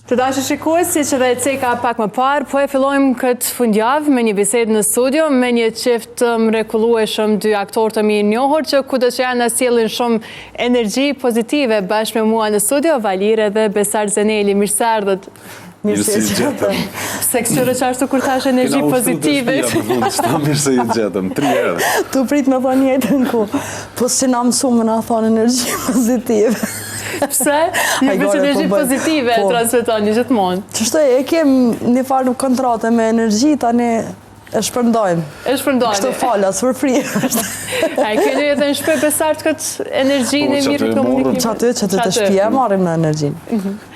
Të dashur shikues, siç edhe e ceka pak më parë, po e fillojmë këtë fundjavë me një bisedë në studio me një çift të mrekullueshëm, dy aktorë të mirë njohur që kudo që janë na sjellin shumë energji pozitive bashkë me mua në studio, Valire dhe Besar Zeneli. Mirë se erdhët. Mirë se gjetëm. Se kështu çfarë kur thash energji pozitive. Mirë se gjetëm, 3 herë. Tu prit me thonë jetën ku, po si na mësuam me na thonë energji pozitive. Pse? Ju bëj energji pozitive transmetoni gjithmonë. Ç'është e kem një farë kontrate me energji tani e shpërndojmë. Kështu falas for free. A keni edhe në shtëpi Besart këtë energjinë e mirë komunikimit? Çatë të shtëpia marrim në energjinë.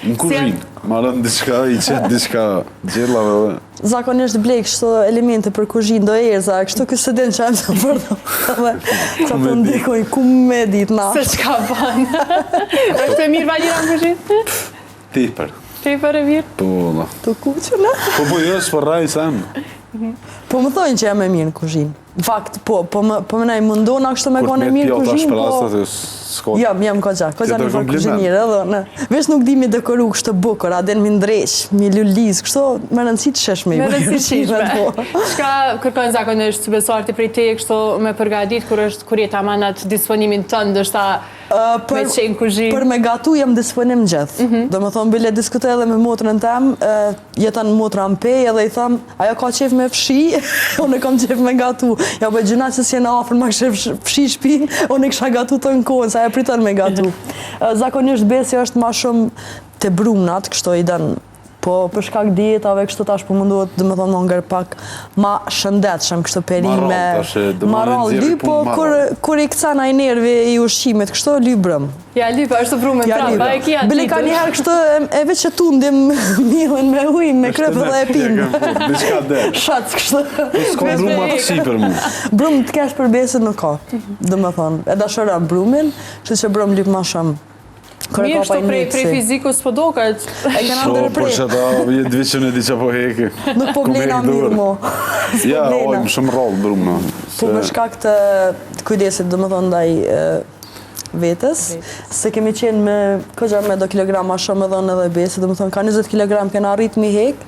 Në kuzhinë, marrën diçka, i qet diçka gjellave dhe. Zakonisht blej kështu elemente për kuzhinë do erza, kështu ky se den çajm të përdor. Çato ndikoj ku me ditë na. Se çka bën. Është e mirë Valira në kuzhinë? Tepër. Tepër e mirë? Po. Tu kuçuna? Po jo s'porraj sam. Po më thonë që jam e mirë në kuzhinë. Në fakt, po më nej mundona kështu me kone mirë në kuzhinë, po... Jam koqa një farë kuzhinirë edhe, vesh nuk di mi dekoru kështë bukur, a den mi ndreq, mi lulliz, kështu me rëndësi të shesh me i bërë. Shka kërkojnë zakonisht Besarti prej te kështu me përgadit, kur jetë amanat disponimin tënë, dështa me qenë kuzhinë? Për me gatu jam disponim gjithë. Do më thonë, bile diskute edhe me motrën tem, jetan motra më pej edhe i tham, ajo ka qef me fshi, unë e kam qef me gatu. Ja, bëj gjuna që s'jena afer ma kështë fshi shpinë, unë e kësha gatu të në kohën, sa e pritën me gatu. Zakonisht besi është ma shumë të brumnat, kështu i den, po për shkak dietave, kështu tash po munduhet, dhe më thonë, më ngër pak ma shëndetshëm, kështu perime, marall dy, po kur i këcana i nervi i ushqimet, kështu ly brëm. Ja, lypa, është të brume prapa, e kia bile ka njëherë kështu e veç që tundim milën me ujë, me krepë dhe e pinë. Diçka dhe. Shatës kështu. S'ka bruma të si për mu. Brumë të kesh për besën nuk ka, dhe më thonë. E dashëram brumin, kështu që brumë lypë ma shumë. Mirë shto prej fizikus po doket. E kena ndërë prej. Por që ta jetë vichën e di që po heki. Nuk po blejna mirë mo. Ja, ojmë shumë rallë brumë. Po për shkak të kujdesit, dhe më thonë ndaj vetës, se kemi qenë me këgja me do kilograma shumë edhe në dhe besi, dhe më thonë ka 20 kilogram kena rrit mi hek,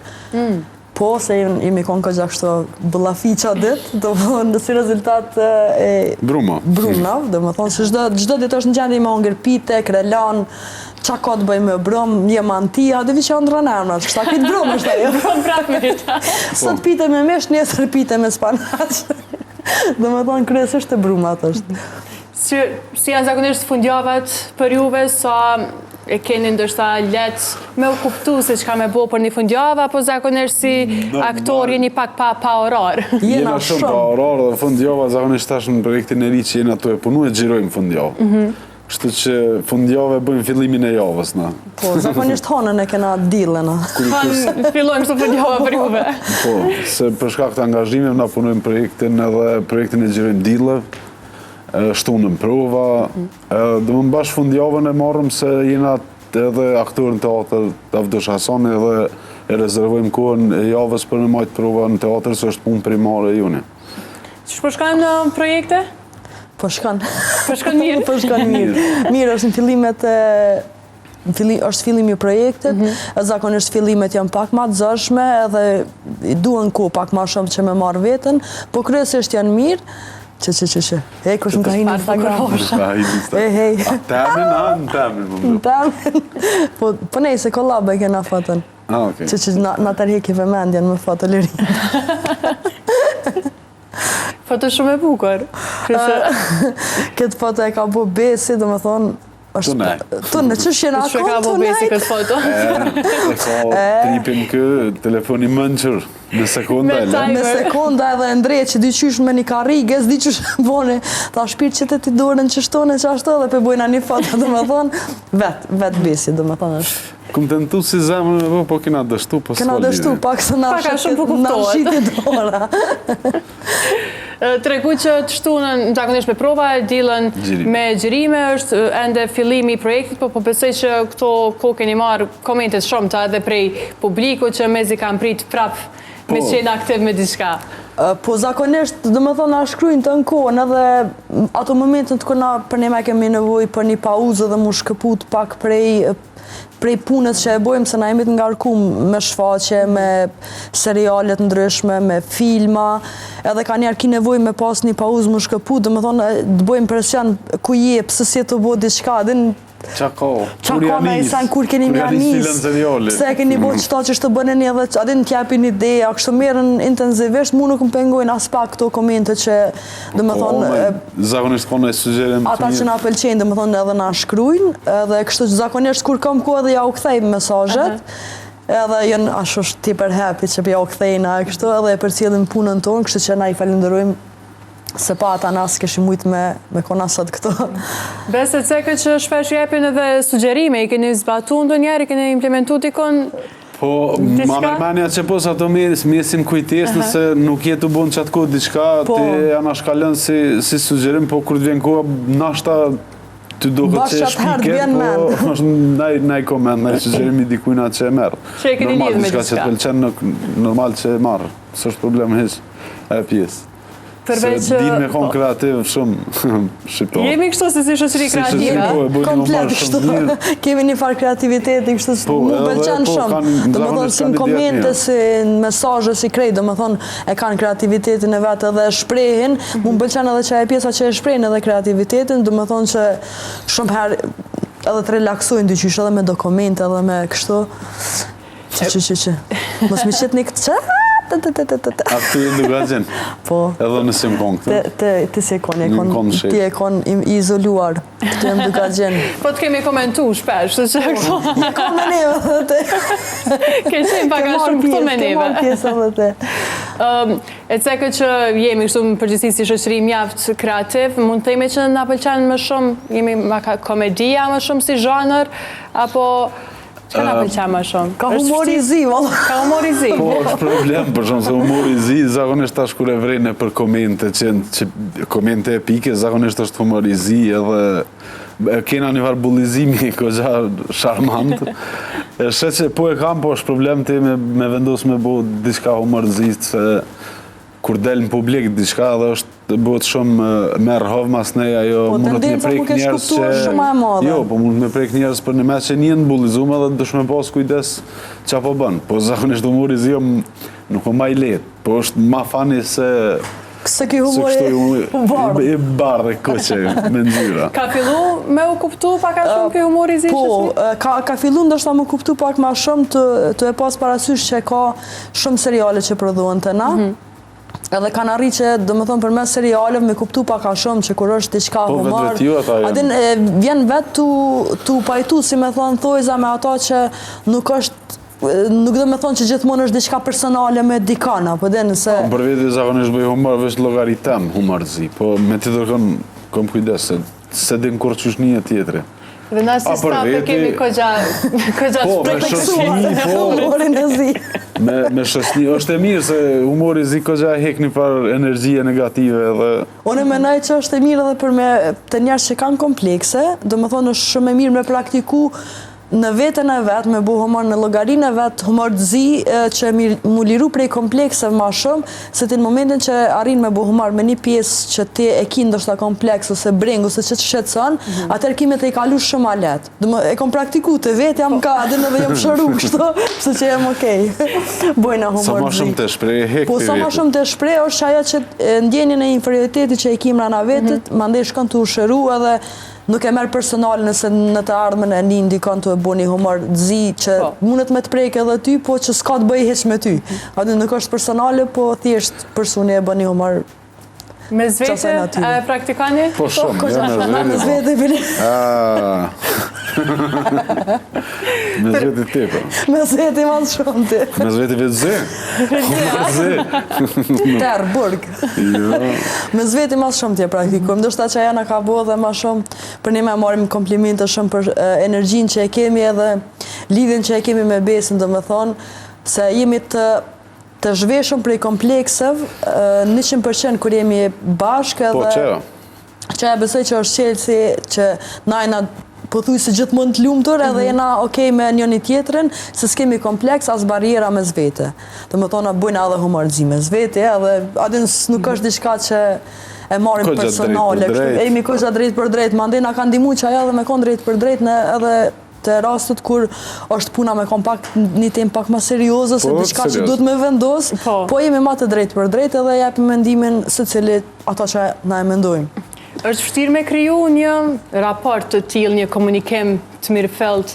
po se jemi konë këgja kështu bëllafiqa dit, dhe më thonë si rezultat e brumnav, dhe më thonë se gjdo dit është në gjendje i mangër pite, krelan, qa ka të bëjmë me brum, një mantia, dhe vi që andra nërmrat, kështa kitë brum është ajo. Brum prapmirta. Sot pite me mesh, nesër pite me spanaq, dhe më thonë kryesisht të brumat është. Si janë zakonisht fundjavat për juve, sa e keni ndërsa letë me u kuptu se që ka me bo për një fundjava, apo zakonisht si aktor jeni pak pa orar? Jena shumë pa orar dhe fundjava zakonisht tash në projektin e ri që jena të e punu e gjirojmë fundjavë. Kështu që fundjave bëjmë fillimin e javës na. Po, zakonisht hanën e kena dillën. Fillojmë kështu fundjava për juve. Po, se për shkak të angazhimeve na punojmë projektin edhe projektin e gjirojmë dillëv, shtunëm prova, dhe më mbash fundjavën e marrëm se jena edhe aktorën teatër Avdosh Hasani edhe e rezervojmë kohën e javës për me majtë prova në teatër, se është punë primare e june. Që shpërshkajmë në projekte? Po shkan. Po shkan mirë? Po shkan mirë. Mirë është në fillimet është fillimi i projektit, zakonisht fillimet janë pak ma të zërshme edhe duhen kohë pak ma shumë që me marrë vetën, po kryesisht janë mirë. Që. Hej, kush më ka hi në Instagram. Hej. Temin. Po nej, se kollab e kena fotën. Okej. Që na tërheki vëmendjen me foto lirin. Foto shumë e bukur. Këtë foto e ka bu besi, dhe më thonë, Tunë, që shena akon, ka bo besi këtë foto? E ka tripin kë, telefoni mënqër, në sekonda e le. Në sekonda edhe ndrej që dyqysh me një karrige, s'di që shbone, ta shpirë që të ti dorën që shtone që ashtë dhe pe bojna një foto, dhe me thonë, vetë besi, dhe me thonë është. Kumë të nëtu si zemën e po kena dështu, po s'fa lidhe. Kena dështu, pak se na shiti dora. Treku që të shtunën zakonisht me prova, dilën me gjirime, është ende fillimi i projektit, po besoj që këto kohë keni marrë komentet shumë të edhe prej publiku që mezi kam prit prap me qenë aktiv me diçka. Po zakonisht, dhe më thonë, a shkrujnë të në kohën edhe ato momentën të këna për ne me kemi nevoj për një pauzë dhe mu shkëput pak prej prej punët që e bojmë, se na jemi të ngarkum me shfaqje, me serialet ndryshme, me filma, edhe ka njerë ki nevoj me pas një pauzë më shkëpu, dhe më thonë, të bojmë presion ku je, pëse si të bo diçka, din Qa ka na i sen kur keni mja nis, pse keni bo qëta që shtë bënë një dhe adin t'japin ideja, kështë merën intenzivisht, mu nuk më pengojnë as pak këto komente që, dhe më thonë, zakonisht kone e sugjerim ata që na pëlqejnë, dhe më thonë, edhe na shkrujnë, edhe kështu që zakonisht kur kam kohë edhe ja u kthej mesazhet, edhe jënë ashtu ti për happy që ja u kthejna kështu, edhe e përcjellim punën tonë, kështu që na i falenderojmë se pa ata nas këshim mujtë me kona sot këto. Bese cekët që shpesh jepin edhe sugjerime, i keni zbatu ndonjëherë, i keni implementu tikon? Po, ma mërmenja që pos ato mjesim kujtes nëse nuk jetu bon qatë kohë diçka, ti janë shkallën si sugjerim, po kur të vjen kohë, nashta të do këtë që shpiket, po naj komend, naj sugjerimi dikujna që e merë. Që e keni lidhë me diçka. Që të pëlqen, normal që e marë, së është problem heq, e pjesë. Se din me konë kreativ shumë shqiptarë. Jemi kështu si shoqëri kreative? Komplet kështu. Kemi një farë kreativiteti kështu mu pëlqen shumë. Do më thonë si në komente, si në mesazhe, si krejt, do më thonë e kanë kreativitetin e vetë edhe shprehin. Mu më pëlqen edhe që e pjesa që e shprehin edhe kreativitetin, do më thonë që shumë herë edhe të relaksojnë dyqysh edhe me dokumente edhe me kështu. Që. Mos mi qëtë një këtë që? A të e duga gjenë? Po. Edhe nësi më konë këtë? Ti si e konë, ti e konë i izoluar. Ti e më duga gjenë. Po të kemi komentu shpesh, të që këto. Konë me neve dhe te. Ke qenë paka shumë këtu me neve. Ke marë pjesë dhe te. E cekët që jemi kështu më përgjithsi si shoqëri mjaft kreativ, mund të themi që na pëlqen më shumë, jemi komedia më shumë si zhanër, apo... Që na pëlqen më shumë? Ka humor i zi, valla. Ka humor i zi. Po, është problem, për shumë se humor i zi, zakonisht tash kur e vrejnë për komente, që komente epike, zakonisht është humor i zi, edhe kena një farë bullizimi, këgja sharmant. Shet që po e kam, po është problem të me vendos me bo diçka humor zi, se kur del në publik diçka dhe është bëhet shumë merë hovë mas neja, jo mund të me prek njerës që... Jo, po mund të me prek njerës për një mes që njën bullizume dhe dëshme pas kujdes që po bënë. Po zakonisht humori zi nuk o ma i letë, po është ma fani se... Se ki humori i bardhe koqe me ndyra. Ka fillu me u kuptu pak a shumë ki humori zi? Po, ka fillu ndoshta me kuptu pak ma shumë të e pas parasysh që ka shumë seriale që prodhohen të na. Edhe kanë arri që, do më thonë, për mes serialeve me kuptu pak a shumë që kur është diçka humor. Adin, vjen vetë tu pajtu, si me thonë, thojza me ata që nuk është, nuk do me thonë që gjithmonë është diçka personale me dikana, po dhe nëse... Për veti zakonisht bëj humor, veç logaritem humorzi, po me të dërkon kom kujdes, se din kur qësh një tjetëri. Dhe na si stafe kemi këgja preteksuar humorin e zi. Me shosni, është e mirë se humori zi këgja hek një farë energjie negative edhe... Unë menaj që është e mirë edhe për me të njerës që kanë komplekse, do më thonë është shumë e mirë me praktiku në vetën e vetë, me bu humor në llogarinë e vetë, humor të zi, që mu liru prej komplekse ma shumë, se ti në momentin që arrin me bu humor me një pjesë që ti e ki ndoshta kompleks, ose breng, ose që të shqetëson, atër kime të i kalu shumë a letë. E kom praktiku të vetë, jam ka, dhe në dhe jam shëru kështu, pëse që jam okej. Bojna humor të zi. Sa ma shumë të shprej, hek të vetë. Po, sa ma shumë të shprej, është që ajo që ndjenjën e inferioritetit që e kim rana vetët, mandej shkon të u shëru edhe nuk e merë personal nëse në të ardhmen e një ndikon të e bo një humor zi që mundet me të prejke edhe ty, po që s'ka të bëj heq me ty. Adi nuk është personale, po thjesht personi e bë një humor me zvete, a e praktikani? Po shumë, me zvete bili. Me zvete ti, po. Me zvete ma shumë ti. Me zvete vetë zi. Terë, burg. Me zvete ma shumë ti e praktikujmë. Ndështë ta që aja në ka bo dhe ma shumë, për një me marim komplimente shumë për energjin që e kemi edhe lidhin që e kemi me besin, dhe me thonë, se jemi të zhveshëm prej kompleksev, 100% kur jemi bashkë edhe... Që e besoj që është qelësi që na jena pëthuj se gjithmonë të lumëtur edhe jena okej me njëni tjetërin, se s'kemi kompleks as barjera me zvete. Dhe më thona bujna edhe humor zi me zvete, edhe adin nuk është diçka që e marim personale. E imi kështë drejt për drejt, ma ndena kanë dimu që aja edhe me konë drejt për drejt, edhe të rastet kur është puna me kompakt një temë pak më serioze, se diçka që duhet me vendos, po jemi ma të drejtë për drejtë edhe japim mendimin se cilit ato që na e mendojmë. Është vështirë me kriju një raport të tillë, një komunikim të mirëfillt.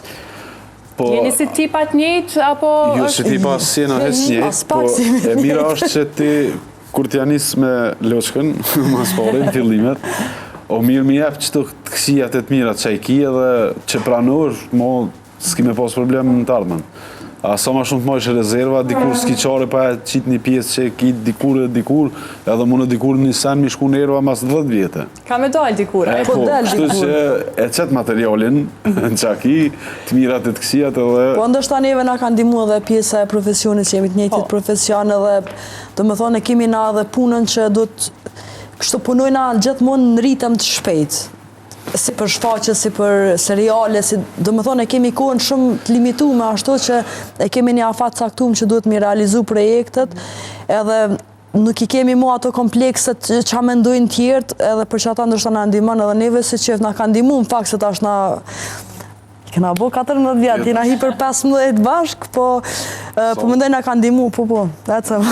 Jeni si tipat njëjtë, apo Jo, si tipa si jena hes njëjtë, po e mira është që ti, kur t'ja nis me loçkën, mas pare, në fillimet, o mirë mi jep që të kësijat e të mirat që i ki edhe që pranur, mo s'ki me pas problem në të ardhmen. A sa ma shumë të mojsh rezerva, dikur s'ki qare pa e qitë një pjesë që ki dikur, edhe mune dikur një sen mi shku nerva mas 10 vjetë. Ka me dalë dikur? Po del kështu dikur. që e qëtë materialin në qaki, të mirat e të kësijat edhe... Po ndështë neve na ka ndihmu edhe pjesa e profesionit, që jemi të njëjtit profesion edhe, do me thonë, e kemi na edhe punën që do të... Kështu punojna gjithmonë në ritëm të shpejt. Si për shfaqe, si për seriale, do me thonë e kemi kohën shumë të limitume ashtu që e kemi një afat caktuar që duhet mi realizu projektet, edhe nuk i kemi mu ato komplekset që mendojnë tjertë, edhe për që ata ndërsa na ndihmon edhe neve si qef na ka ndihmu, në fakt se tash na kena bo 14 vjetë, jena hi për 15 bashk, po mendoj na ka ndihmu, po, ecëm.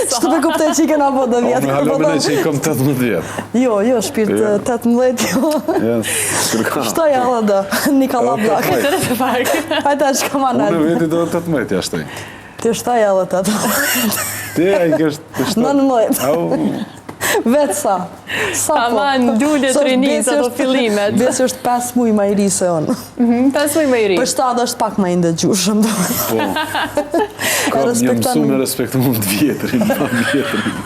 Shtu me kuptoj që i kena bo 10 vjetë. Me halomine që i kom 18 vjetë. Jo, shpirt 18, jo. Shtoj edhe dhe, një kalla blak. Hajta që ka ma Unë nalë. veti do 18 jashtë. Ti shtoj edhe 18. Ti a i kështë 19. Vetë sa. Taman, dullet rinis ato fillimet. Besi është 5 muj ma i ri se unë. 5 muj më i ri. Për 7 është pak ma i ndëgjushëm. Po. Kam një mësu me respektu mund vjetërin, pa vjetërin.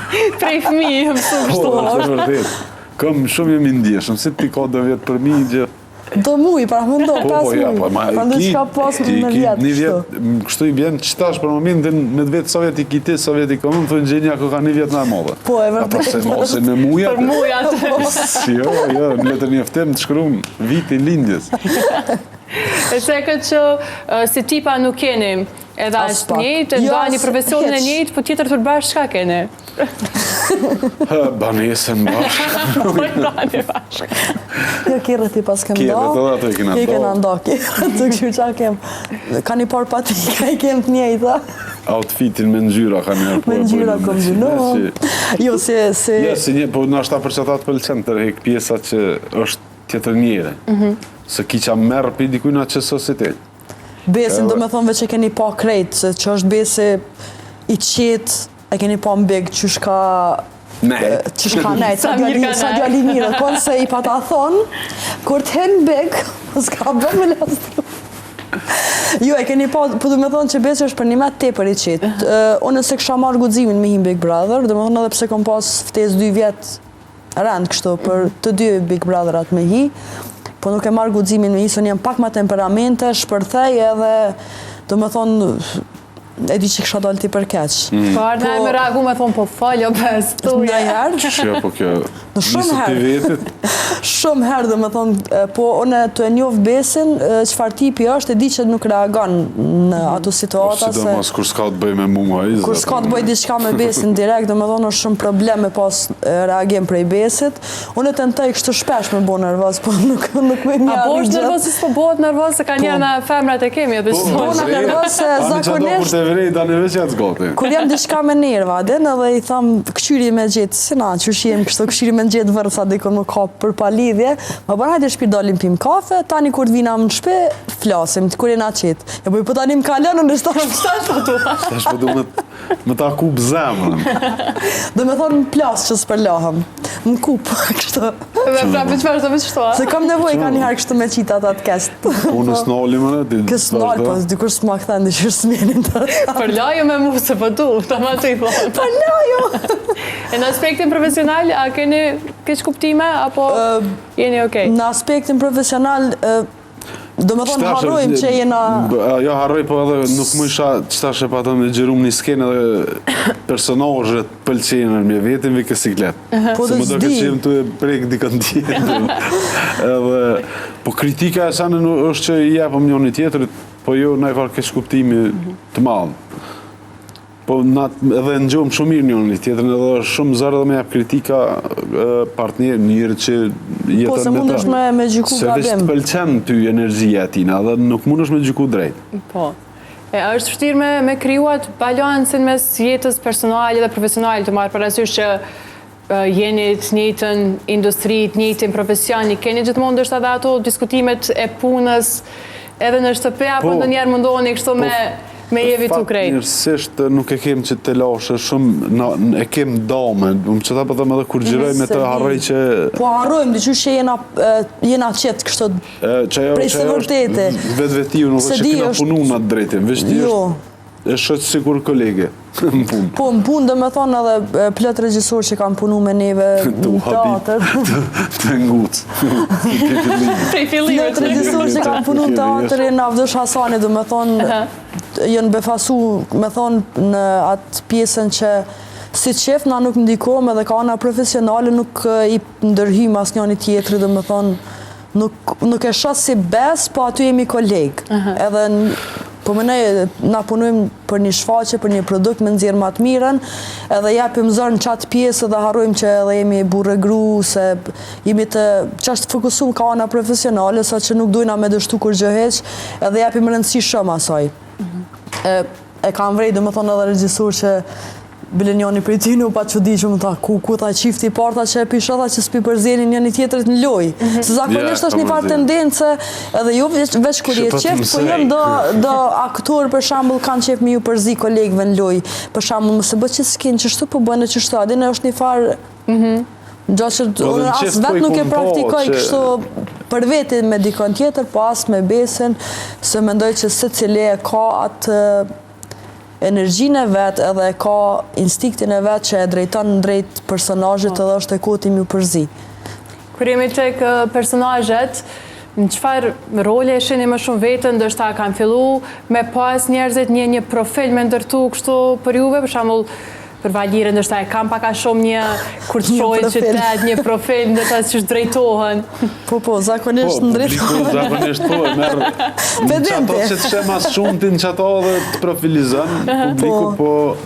Prej fëmijë, mësu Po, kështu. është vërtet. Kam shumë jemi ndjeshëm, si ti ka 2 vjetë për mi gjë. Do muj, pra më ndo, 5 ja, po, muj. ma Pra ndë që ka pas në vjetë. Një vjetë, kështu i bjenë qëtash për momentin, në 2 vetë Sovjet i kiti, Sovjet i komun, thënë gjenja kë ka 1 vjetë në modhe. Po, e vërtet. Apo se mose në muja. Për mujat. Jo, në letër njeftem të shkrum viti lindjes. E se këtë që si tipa nuk keni, edhe As është pak. njëjtë, Jo, ndani as profesionin e hiç. njëjtë, po tjetër të bashkë shka keni? Banesën bashkë. Bani bashkë. Jo, kjerë ti pas kem Kjerët nda. edhe ato i kena I kena nda. nda, të këshu qa kem. Ka një par patika, i kem të njejta. Outfitin me ngjyra ka njerë. Me ngjyra kombinohen. Jo, se... Ja, si një, po në ashta për që ata të pëlqen të rejk pjesa që është tjetër njëre. Se ki qa merë për dikujna që sositet. Besin, do me thonë veç e keni pa krejt, se që është besi i qetë, e keni pa mbeg që shka... Nejt. Që shka nejt, Sa mirë ka sa nejt. djali mire, konë se i pa ta thonë, kur t'hen beg, s'ka bë me lastru. Jo, e keni pa, po du me thonë që besi është për një met tepër i qetë. Unë se kësha marrë guximin me him Big Brother, do me thonë edhe pse kom pas ftesë 2 vjetë rend kështu, për të 2 Big Brotherat me hi, po nuk e marrë guximin me hi, së njëm pak ma temperamente, shpërthej edhe, do me thonë, e di që kësha dalë ti për keq. Po ardhe me reagu me thonë, po faljo bez Në tuja. herë, Shë, po kjo... Në shumë nisë herë. t'i vetit. shumë herë dhe me thonë, po unë të e njoh besin, qëfar tipi është, e di që nuk reagon në ato situata, se Sidomos kur s'ka të bëj me mua, kur s'ka të bëj diçka me besin direkt, dhe me thonë është shumë problem me pas reagim prej besit. Unë e tentoj kështu shpesh me bo nervoz, po nuk me A mja po një është gjë. nervoz, si s'po bëhet nervoz, se ka njerë në femrat e kemi, edhe që na nervoz se zakonisht- Kur të vrej, tani veç jatë zgati. Kur jam diçka me nerva, den edhe i tham këshyri me gjetë, si na, qëshim kështu, këshyri me gjetë vërë sa dikon më kap për palidhje, më bërë hajde shpi dalim pim kafe, tani kur të vina më në shpe, flasim, kur jena qitë. Ja bëj, po tani më kalën, unë shtash Tash po du me ta kup zemrën. dhe me thonë më plas që s'përlahëm, më kup, kështu. Dhe prapë qëfar të veç Se kam nevoj ka një herë kështu me qita atë atë kest. Punës në oli më në, ti Kësë nalë, po dikur s'ma këthen dhe qërë s'mjenin të Për lajo me mu se po du, ta ma të i thonë. Për lajo! E në aspektin profesional, a keni keq kuptime, apo jeni okej? Në aspektin profesional, do me thonë harrojmë që jena... Jo, harroj, po edhe nuk më isha qëtash e pa të me gjerum një skenë edhe personazhet pëlqenër me vetin vi kësiklet. Po Se dhe më do s'di. këtë qemë të prek dikën tjetër. Edhe, po kritika e sanë është që i japëm njëri tjetërit, po jo në e farë keq kuptimi të madhë. po edhe në gjohëm shumë mirë njën tjetërën, edhe është shumë zërë dhe me jap kritika partnerë, njërë që jetën Po se mund është me gjyku se veç të pëlqen ty energjia tina, dhe nuk mund është me gjyku drejt. Po. Është vështirë me krijuat balancin mes jetës personale dhe profesionale, të marrë parasysh që jeni të njëjtën industri, të njëjtin profesion, keni gjithmonë ndoshta edhe ato diskutimet e punës edhe në shtëpi, apo ndonjëherë mundoheni kështu me evitu krejt? Njërësisht nuk e kem që të lashe shumë, e kem dame, që ta pëtëm edhe kur gjiroj me të harroj që... Po harrojmë, dyqysh që jena qetë kështu prej së vërtete. Vetë vetiu nuk është që kena punu në atë drejtim, vështi është shëtë sikur kolege në punë. Po në punë dhe me thonë edhe plët regjisor që kam punu me neve në teatr. Të ngucë. Plët regjisor që kam punu në teatr e në Avdosh Hasani dhe me thonë jënë befasu me thonë në atë pjesën që si qef na nuk ndikojmë edhe ka ana profesionale nuk i ndërhyjmë as njëni tjetri dhe me thonë nuk e shoh si bes, po aty jemi kolegë. Edhe po më na punojmë për një shfaqje, për një produkt me nxjerr më të mirën, edhe japim zor në çat pjesë dhe harrojmë që edhe jemi burrë gru, se jemi të çast fokusuar ka ana profesionale, sa që nuk dojna me dështu kur gjë heq, edhe japim rëndësi shumë asaj. E kam vrej domethënë edhe regjisor që bile njëni për ti nuk pa që di që më ta ku ta qifti parta që e pishodha që s'pi përzeni njëni tjetërit në loj. Se zakonisht është një farë tendence edhe jo veç kur je qeft, po jënë do aktorë për shambull kanë qef me ju përzi kolegëve në loj. Për shambull mëse bë që s'kin qështu po bënë qështu, adine është një farë gjatë që unë asë vetë nuk e praktikoj kështu për veti me dikon tjetër, po asë me besin, se mendoj që se cili e ka atë energjinë e vetë edhe ka instiktin e vetë që e drejton drejt personazhit edhe është e kotim ju përzi. Kur jemi tek personazhet, në çfarë role e shihni më shumë vetën, ndoshta kanë fillu me pas njerëzit një profil me ndërtu kështu për juve, për shembull për Valire ndoshta e kam pak a shumë një kur të shohin qytet, një profil ndoshta që drejtohen. Po, zakonisht ndrejtohen. Zakonisht po, merr. Ato që të shem as shumë tin çato dhe të profilizon publiku, po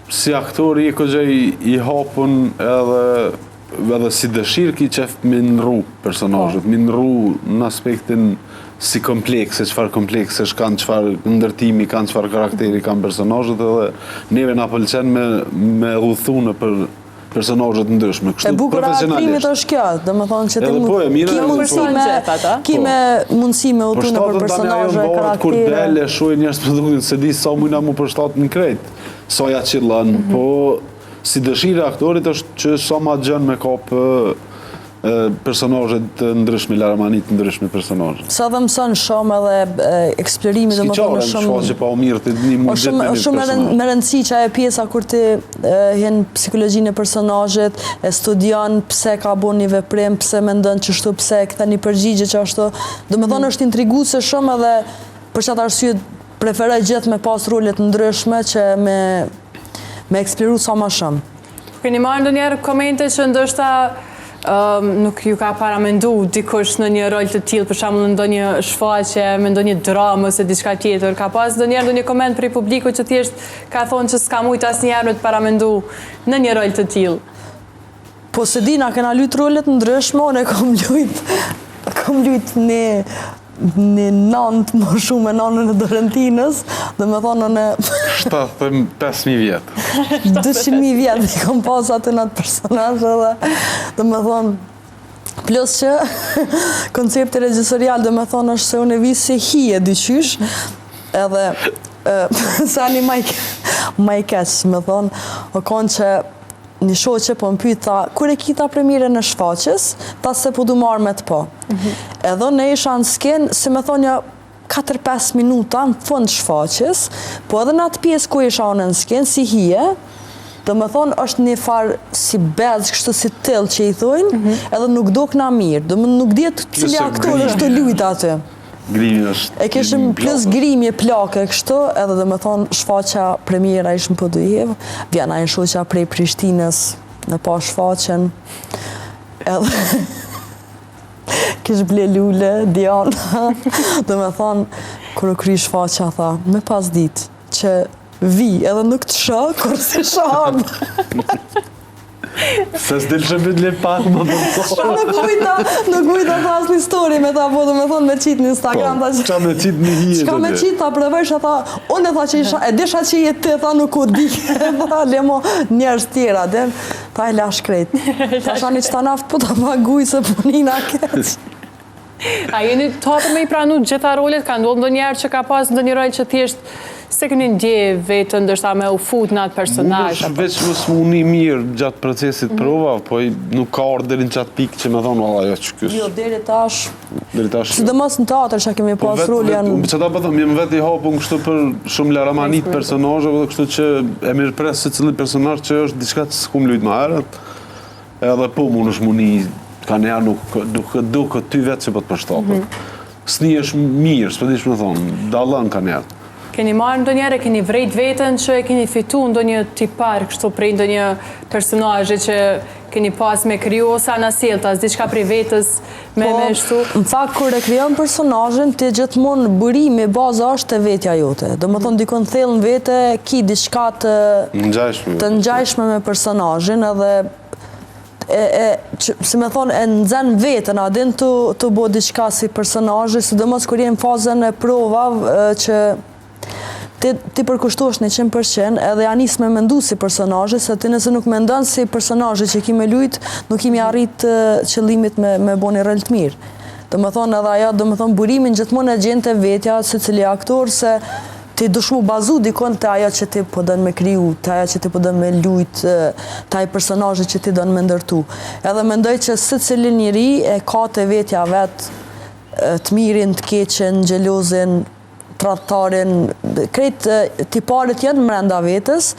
si aktori e këgjë i hapun edhe si dëshirë ki qef me nru personazhet, me nru në aspektin si komplekse, qëfar komplekse kanë, qëfar ndërtimi kanë, qëfar karakteri kanë personazhet, edhe neve na pëlqen me rrudhune për personazhet ndryshme. E bukur aktrimit është kjo, dhe më thonë që ki me mundësi me utune për personazhe, karaktere. Kur del e shuaj njerëz produktin, se di sa mujna mu përshtat në krejt, sa ja qillan, po si dëshire aktorit është që sa ma gjën me kapë personazhet të ndryshme, laramanit të ndryshme personazhe. Sa dhe mësën shumë edhe eksplorimi dhe më thonë shumë... Shfaqe pa o mirë të një mund gjithë me një personazhe. Shumë me rëndësi që ajo pjesa kur ti hen psikologjinë e personazhet, e studion pse ka bo një veprim, pse mendon që shtu, pse këta një përgjigje që ashtu. Dhe më thonë është intriguese shumë edhe për qatë arsye preferoj gjithë me pas rolet ndryshme që me eksploru sa ma shumë. Keni marrë ndonjëherë komente që ndoshta nuk ju ka paramendu dikush në një rol të tillë, për shembull në ndonjë shfaqje, me ndonjë dramë ose diçka tjetër, ka pas ndonjë koment për publikut që thjesht ka thonë që s'ka mujt asnjëherë të paramendu në një rol të tillë? Po se di, na kena luajt rolet ndryshme, unë kam luajt një nantë më shumë me nanën e Dorentinës, dhe me thonë në... 75.000 vjetë. 200.000 vjetë i kom pas atë në atë personazhe dhe me thonë, plus që koncepti regjisorial dhe me thonë është se unë e visi hije dyqysh, edhe sa një majkesh, me thonë, o konë që një shoqe po më pyta, kur e kita premiere në shfaqjes, ta se po du marrë me të po. Edhe ne isha në sken, se me thonja 4-5 minuta në fund shfaqjes, po edhe në atë pjesë ku isha unë në sken, si hije, dhe me thonë është një farë si bezë, kështu si tëllë që i thujnë, edhe nuk do këna mirë, dhe nuk djetë cili aktor është të lujtë aty. Grimi është... E kishëm plus grimje plake kështu, edhe dhe me thonë shfaqja premiera ishëm për Dujevë, vjena e shoqja prej Prishtinës në pa shfaqen, edhe kishë ble lule, Diana, dhe me thonë, kërë kry shfaqja, tha, me pas ditë, që vi, edhe nuk të shë, kur si shë. Se s'dil shëmbit le pak më përto. Nuk kujta ta asë një story me ta, po dhe me thonë me qitë në Instagram. Qa me qitë një hije? Qka me qitë, ta përvesh, ta, unë e tha që isha, e disha që jetë të, tha nuk u di, tha lemo njerës tjera, den, ta e lash krejt. Ta shani që ta naft, po ta paguj se punina keq. A jeni të hapër me i pranu gjitha rolet, ka ndodhë ndonjerë që ka pas ndonjë rol që thjesht se këni ndje vetën ndërsa me u fut në atë personazh. Nuk veç më smuni mirë gjatë procesit prova, po nuk ka orë deri në qatë pikë që me thonë, valla, jo që kësë. Jo, deri tash. Sidomos në teatr që kemi pas rol janë. Që ta pëthëm, jem vetë i hapun kështu për shumë laramanit personazheve dhe kështu që e mirë presë se cili personazh që është diçka që s'kum lujt ma herët. Edhe po mund është muni, ka nea nuk duke ty vetë që po të përshtapët. S'ni është mirë, s'po dish me thonë, dallën ka nea. Keni marrë ndonjëherë, keni vrejt vetën që e keni fitu ndonjë tipar, kështu prej ndonjë personazhi që keni pas me kriju, ose anasjeltas, diçka prej vetës me shtu? Në fakt, kur e krijon personazhin, ti gjithmonë burimi, baza është te vetja jote. Do më thonë, dikon thellë në vete, ki diçka të ngjajshme me personazhin, edhe si me thonë, e nëzën vetën, adin të bo diçka si personazhi, sidomos kur jenë fazën e provave që ti përkushtosh 100%, edhe ja nis me mendu si personazhi, se ti nëse nuk mendon si personazhi që ki me lujt, nuk imi arrit qëllimit me bo një rol të mirë. Do më thonë edhe ajo, do më thonë burimin gjithmonë e gjente vetja, se cili aktor, se ti dushmu bazu dikon të ajo që ti po dënë me kriju, të ajo që ti po dënë me lujt, të ajo personazhi që ti dënë me ndërtu. Edhe mendoj që se cili njëri e ka të vetja vetë, të mirin, të keqen, gjelozin, tradtarin, krejt tiparit janë mrenda vetës,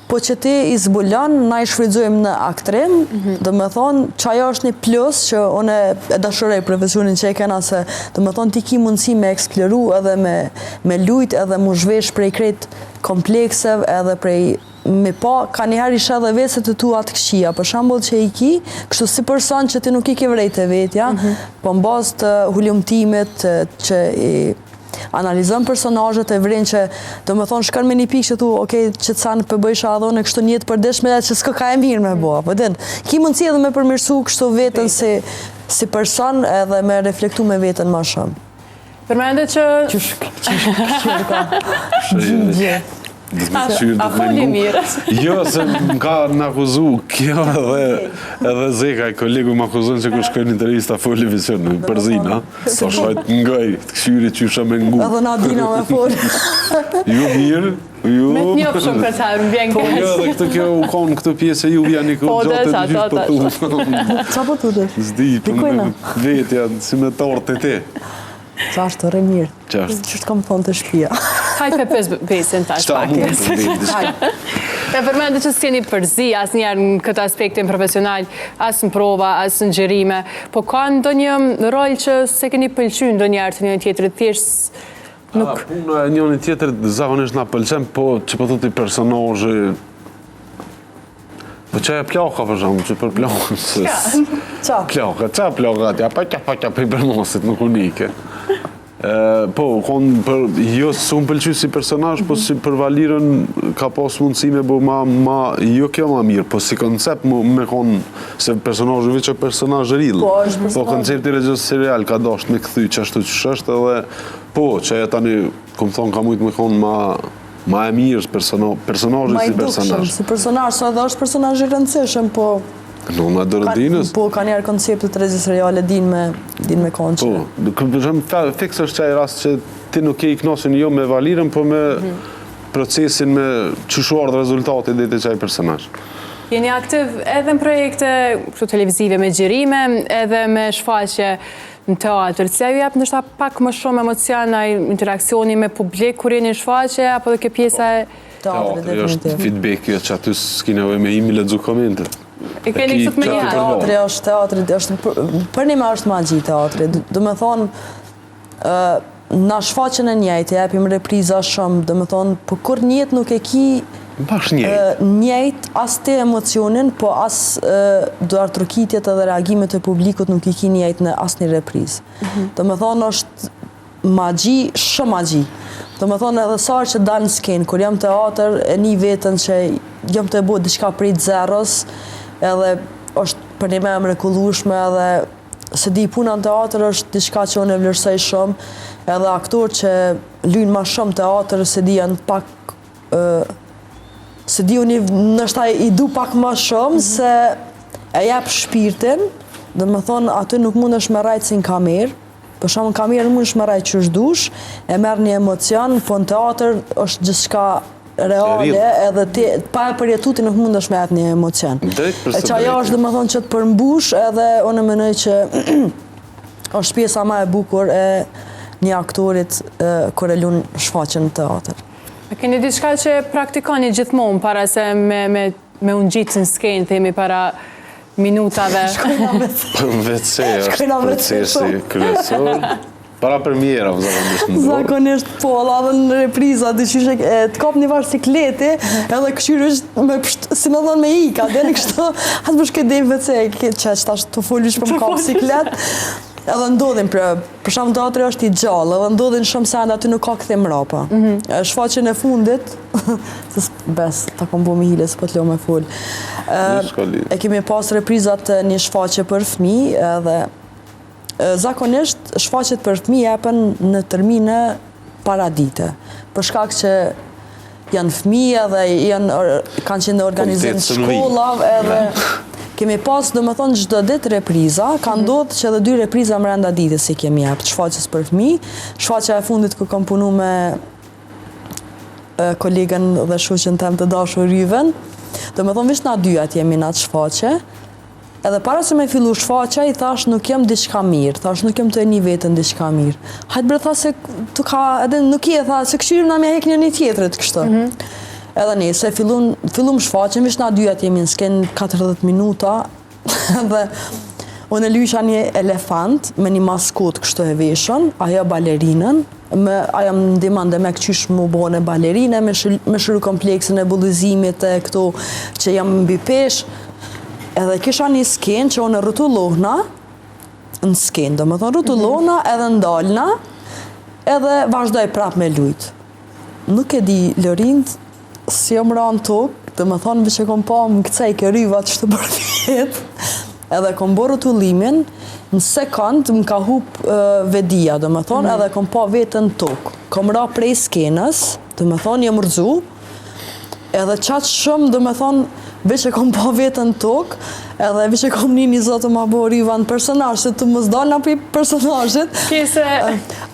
po që ti i zbulon, na i shfrytëzojmë në aktrim, dhe me thonë, që ajo është një plus që une e dashurej profesionin që e kena se, dhe me thonë, ti ki mundësi me eksploru edhe me lujt edhe mu zhvesh prej krejt kompleksev edhe prej me pa, ka njëherë isha edhe veset të tu atë këshia, për shambull që i ki, kështu si person që ti nuk i ke vrejt e vetja, po në bazë të huljumtimit që i analizon personazhet e vren që do më thonë shkon me një pikë që tu, okej, që të sanë përbëjsha adhone kështu njëtë përdeshme që s'ko ka e mirë me bo, po din, ki mundësi edhe me përmirësu kështu vetën si person edhe me reflektu me vetën ma shumë. Përmende që... Qysh ka? A foli mirë. Jo, se m'ka në akuzu kjo edhe Zeka, kolegu më akuzon që ku shkoj në intervjista foli vision, përzina. Sa shajt ngaj, të këshyri që isha me ngu. Edhe Nadina me foli. Ju mirë, ju... Me të njofë shumë për qarë, më vjen Po kërës. jo, dhe këtë kjo u konë këtë pjesë e ju vjen një këtë gjatë e gjithë për tu. Qa po tu dësh? Zdi, për me vetja, si me tortë e te. Qa është të re mirë. Qashtë. Qështë kam thonë të shpia. Hajtë me pës besin tash Qta pak. mund të vetë diçka. E përmende që s'keni përzi asë njerë në këtë aspektin profesional, asë në prova, asë në gjerime, po ka ndonjë rol që se keni pëlqy ndonjëherë të njëri tjetrit, thjesht nuk... Puna e njëri tjetrit zakonisht na pëlqen, po që po thotë i personazhi. Po që e plaka për shumë, që për plaka. Qa? Plaka, qa plaka atja, pa për i bermosit, nuk unike. Po, jo s'u pëlqy si personazh, po si për Valirën ka pas mundësi me bo jo kjo ma mirë, po si koncept me konë, se personazhi veç e personazh rill. Po koncepti regjës serial ka dasht me këthy që ashtu që është edhe, po, që e tani, këmë thonë, ka mujtë me konë ma e mirë personazhi si personazh. Si personazh, sa edhe është personazh i rëndësishëm, po... Në në dërëndinës? Po, ka njerë konceptet regjës seriale din me konë që. Po, fiks është qaj rast që ti nuk ke i knosin jo me Valirën, po me procesin me qyshuar dhe rezultatit dhe të qaj personazh. Jeni aktiv edhe në projekte televizive me gjirime, edhe me shfaqje në teatr. Se ju jep nështë pak më shumë emocion ai interaksioni me publik kur jeni në shfaqje, apo dhe kjo pjesa e... Teatri, definitiv. Është feedback që aty s'ki nevoj me imi ledzu komentet. E keni këtë me njëherë. Teatri është, për një me është magji teatri. Do me thonë, na shfaqen e njejtë, jepim repriza shumë, do me thonë, për kur njët nuk e ki njejtë, as te emocionin, po as do artrokitjet edhe reagimet e publikut nuk i ki njejtë në as një reprizë. Do me thonë, është magji, shumë magji. Do më thonë edhe sa që dalë në skenë, kur jam teatr, e një vetën që jam të e bo diçka prit zeros, edhe është për një me mrekullueshme edhe se di puna në teatr është diçka që unë e vlerësoj shumë, edhe aktor që lynë ma shumë teatr, se di janë pak, se di unë nështë i du pak ma shumë, se e jep shpirtin, dhe më thonë aty nuk mund është me rajtë si në kamerë, për shumë në kamerë nuk mund është me rajtë që është dush, e merë një emocion, po në teatr është gjithçka reale, edhe pa e përjetuti nuk mund është me atë një emocion. E që ajo është dhe më thonë që të përmbush, edhe unë menoj që është pjesa ma e bukur e një aktorit kër e lunë shfaqen në teatr. A keni diçka që praktikoni gjithmonë para se me unë gjitë në skenë, themi para minutave? Vetëse është procesi kryesor. Para premiera, zakonisht në dorë. Zakonisht po, edhe në repriza, dyqyshe të kap një varë sikleti, edhe këshyrë është me si me thonë me ika, dhe në kështu, atë më shkëdej vetëse, që tash të folish për më kap siklet, edhe ndodhin, për shumë teatri është i gjallë, edhe ndodhin shumë sende aty nuk ka këthim mrapa. Shfaqjen e fundit, se bes, ta kom bu me hile, se po të leo me full. E kemi pas reprizat një shfaqje për fëmijë, edhe zakonisht shfaqjet për fëmijë jepen në termine paradite, për shkak që janë fëmijë dhe kanë qenë organizim shkolla, edhe kemi pas, do më thonë, çdo ditë repriza, ka ndodhur që edhe 2 repriza brenda ditës si kemi jep, shfaqjes për fëmijë, shfaqja e fundit ku kam punu me kolegën dhe shoqen tem të dashur Ryven, do më thonë, vish na 2 atë jemi në atë shfaqje, edhe para se me fillu shfaqja, i thash nuk jem diçka mirë, thash nuk jem të e një vetën diçka mirë. Hajtë bre, tha se të ka, edhe nuk je, tha se këshyrim na me hek një tjetrit kështë. Edhe ne, se fillum shfaqen, vish na 2 atë jemi në skenë 40 minuta, dhe unë e lysha një elefant me një maskot kështu e veshën, ajo balerinën, ajo më ndiman dhe me këqysh më bone balerine, me shëru kompleksin e bullizimit e këto që jam mbi pesh, edhe kisha një skenë që unë rrotullohna në skenë, do më thonë rrotullohna edhe ndalna, edhe vazhdoj prap me lujt. Nuk e di Lorind, si jam ranë tokë, do më thonë vë që kom pa më këcej këryvat që të bërvjet, edhe kom bërë rrotullimin, në sekund më ka hup vedia, do më thonë, edhe kom pa vetën tokë. Kom ra prej skenës, do më thonë, jem rëzu, edhe qatë shumë, do më thonë, veç e kom pa vetën tokë, edhe veç e kom një zotë ma bërë Ivan personazh, se të mos dalë nga për personazhet.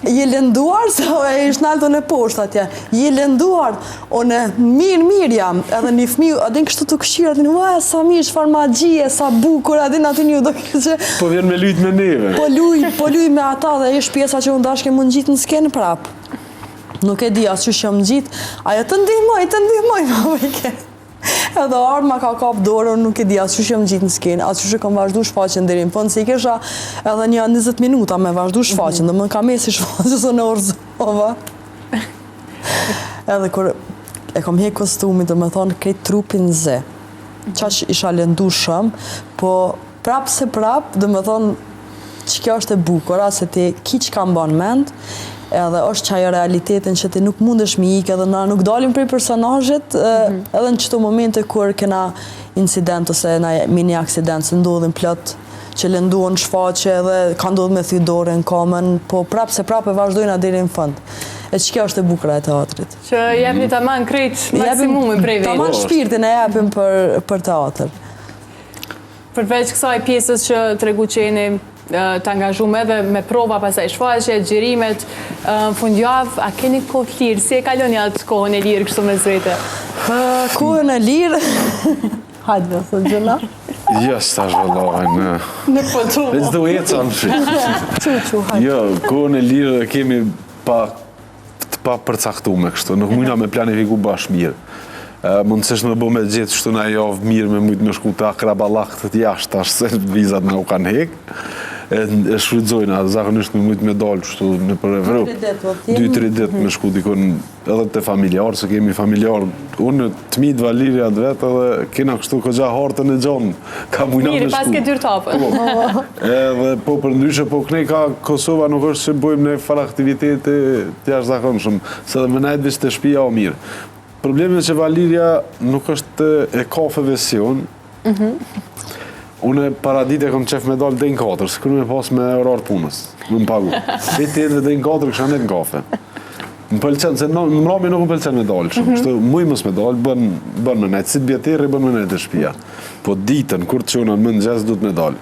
Je lënduar, se e ishtë naltë unë e poshtë atje. Je lënduar, unë mirë jam, edhe një fëmiju, adin kështu të këshirë, adin, ua, sa mirë, shfar magjie, sa bukur, adin aty një do kështë. Po vjen me lujt me neve. Po luj me ata dhe ishtë pjesa që unë dashke mund gjitë në skenë prapë. Nuk e di asë që shumë gjitë, ajo të ndihmoj, ma veke. Edhe arma ka kap dorën, nuk e di asë që shumë gjitë në skenë, asë që kam vazhdu shfaqen deri në fund, se i kesha edhe një 20 minuta me vazhdu shfaqen, dhe më ka mesi shfaqen së në orzova. Edhe kur e kom hek kostumit, dhe me thonë, krejt trupin zë. Qash isha lëndu shumë, po prap se prap, dhe me thonë, që kjo është e bukura, se ti ki që kam ban mend, edhe është qajo realitetin që ti nuk mundesh mi ikë, edhe na nuk dalim prej personazhet, edhe në qëto momente kur kena incident ose na mini aksident, se ndodhin plot që lënduan shfaqe edhe ka ndodhur me thy dorën kamën, po prap se prap e vazhdojnë deri në fund. E që kjo është e bukura e teatrit. Që jepni taman krejt maksimumin prej vetë. Taman shpirtin e jepim për teatr. Përveç kësaj pjesës që tregu që jeni të angazhume edhe me prova pasaj shfaqje, gjirimet, fundjavë, a keni kohë lirë? Si e kaloni atë kohën e lirë kështu me zvete? Kohën e lirë? Hajtë dhe, së gjëna. Jes, ta zhvëllojnë. Nuk po të Veç do jetë sa në frikë. Jo, kohën e lirë kemi pa përcaktume kështu, nuk mujna me planifiku bashkë mirë. Mundësisht me bo me gjithë shtu na javë mirë me mujtë me shku të akrabalakët të jashtë, ashtë se vizat në u kanë hekë. e shfrytëzojna, zakonisht me mujt me dalë kështu në për Evropë. 2-3 ditë me shku dikon edhe të familjarë, se kemi familjarë. Unë të mitë Valirja të vetë edhe kena kështu këgja hartën e gjonë. Ka mujna me shku. Mirë, pas ke dyrë tapë. Edhe po për ndryshe, po kënej ka Kosova nuk është që bojmë në farë aktivitete të jashtëzakonshëm, se dhe më najtë vishë të shpia o mirë. Problemi që Valirja nuk është e kafeve si unë. Unë para dite kom qef me dalë dhejnë 4, së kërë me pas me orar punës, më pagu. Vete edhe dhejnë 4, kësha net në kafe. Më pëlqen, se në mrami nuk më pëlqen me dalë shumë, kështu muj mës me dalë, bën me nejtë, si të bjeteri, bën me nejtë e shpia. Po ditën, kur të qona më në gjesë, du të me dalë.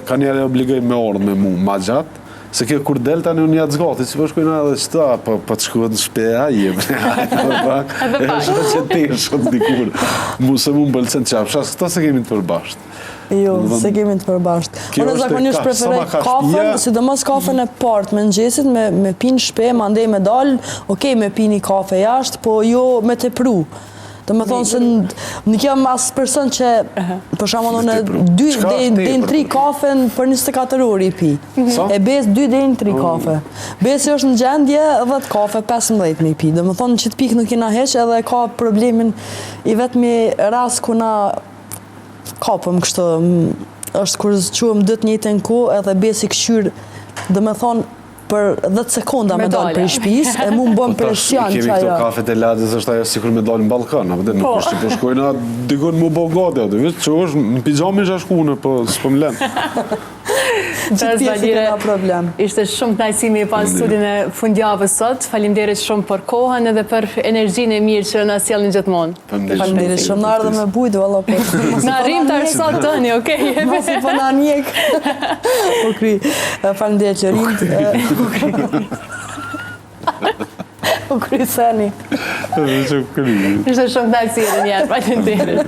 Ka njerë e obligoj me orë me mu ma gjatë, se kjo kur delta në unë jatë zgati, që po shkojna edhe qëta, po të shkojnë në shpeja, e shkojnë që ti shkojnë dikur. Se mu më pëlqen qafë, shas këta se kemi të përbashtë. Jo, se kemi të përbashtë. Unë zakonisht preferoj kafen, sidomos kafen e partë me nëgjesit, me pinë shpe, ma ndej me dalë, okej me pini kafe jashtë, po jo me të pru. Të më thonë se në jam asë person që, për shama në 2-3 kafen për 24 orë i pi. E bez 2-3 kafe. Besi është në gjendje 10 kafe, 15 me i pi. Dhe më thonë që të pik nuk i na heq edhe ka problemin i vetëmi ras ku na kapëm kështë, është kur quëm 2 njëtën ku edhe besi këshyr, dhe më thonë, për 10 sekonda me dalë për i shpis, e mu më bëm presion që ajo. Kemi këto kafet e ladjes është ajo sikur me dalë në Balkan, nuk është që po shkojna dikon mu bo gati atë, që është në pijami që shkune, po s'po më lenë. Që tjesë kena problem. Ishte shumë knajsimi pas studin e fundjavës sot, falimderit shumë për kohën edhe për energjinë e mirë që në sjellni gjithmonë. Falimderit shumë, në ardhe me bujdu, valla po. Në arrim të arsot tëni, okej? Mos i po në njek. Po kry, falimderit që rrimt. Po kry seni. Ishte Ishte shumë knajsi edhe njerë, falimderit.